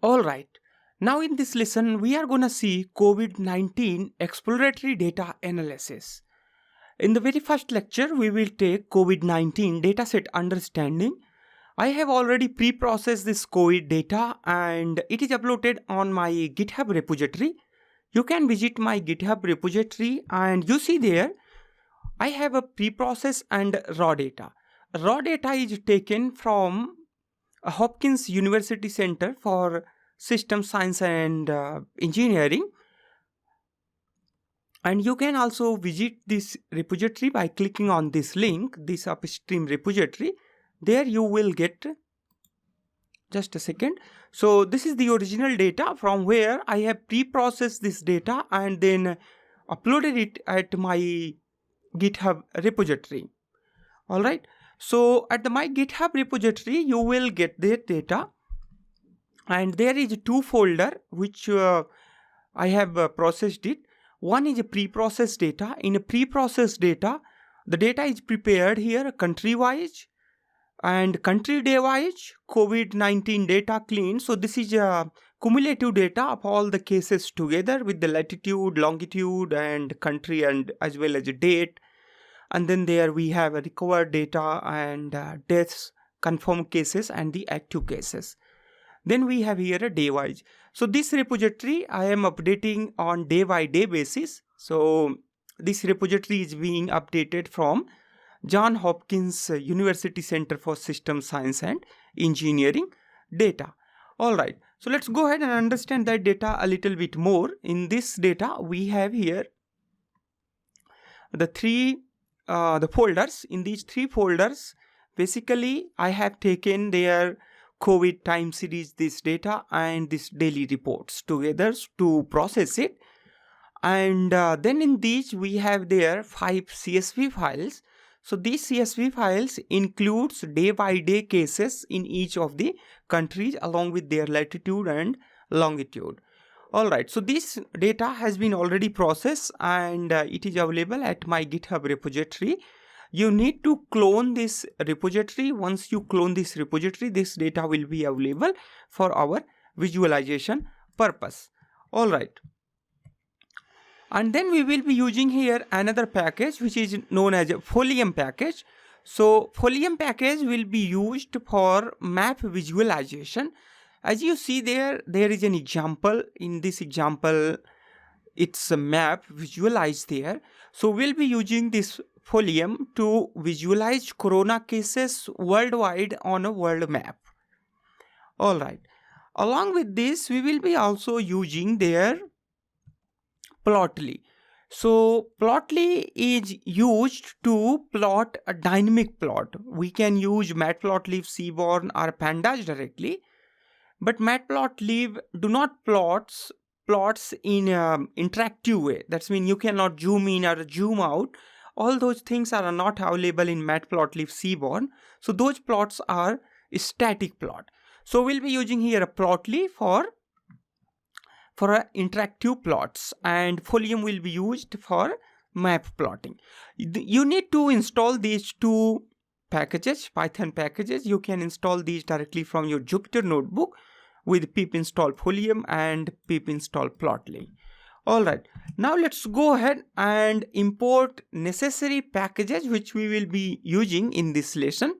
Alright, now in this lesson we are gonna see COVID-19 exploratory data analysis. In the very first lecture we will take COVID-19 dataset understanding. I have already pre-processed this COVID data and it is uploaded on my GitHub repository. You can visit my GitHub repository and you see there I have a pre-process and raw data. Raw data is taken from Hopkins University Center for System Science and Engineering, and you can also visit this repository by clicking on this link, this upstream repository. There you will get, just a second. So this is the original data from where I have pre-processed this data and then uploaded it at my GitHub repository. Alright, so at my GitHub repository you will get the data, and there is two folder which I have processed it. One is a pre-processed data. In a pre-processed data, the data is prepared here country wise and country day wise, COVID-19 data clean. So this is a cumulative data of all the cases together with the latitude, longitude and country and as well as a date. And then there we have a recovered data and deaths, confirmed cases and the active cases. Then we have here a day wise. So this repository I am updating on day by day basis. So this repository is being updated from Johns Hopkins University Center for System Science and Engineering data. Alright, so let's go ahead and understand that data a little bit more. In this data we have here the folders. In these three folders, basically I have taken their COVID time series, this data and this daily reports together to process it. And then in these we have there 5 CSV files. So these CSV files includes day by day cases in each of the countries along with their latitude and longitude. Alright, so this data has been already processed and it is available at my GitHub repository. You need to clone this repository. Once you clone this repository, this data will be available for our visualization purpose. Alright. And then we will be using here another package which is known as a Folium package. So Folium package will be used for map visualization. As you see there is an example. In this example, it's a map visualized there. So we'll be using this Folium to visualize corona cases worldwide on a world map. Alright. Along with this, we will be also using their Plotly. So Plotly is used to plot a dynamic plot. We can use Matplotlib, Seaborn or Pandas directly. But Matplotlib do not plots in interactive way. That's mean you cannot zoom in or zoom out. All those things are not available in Matplotlib Seaborn. So those plots are static plot. So we'll be using here a Plotly for interactive plots, and Folium will be used for map plotting. You need to install these two packages, Python packages. You can install these directly from your Jupyter notebook with pip install Folium and pip install Plotly. Alright, now let's go ahead and import necessary packages which we will be using in this lesson.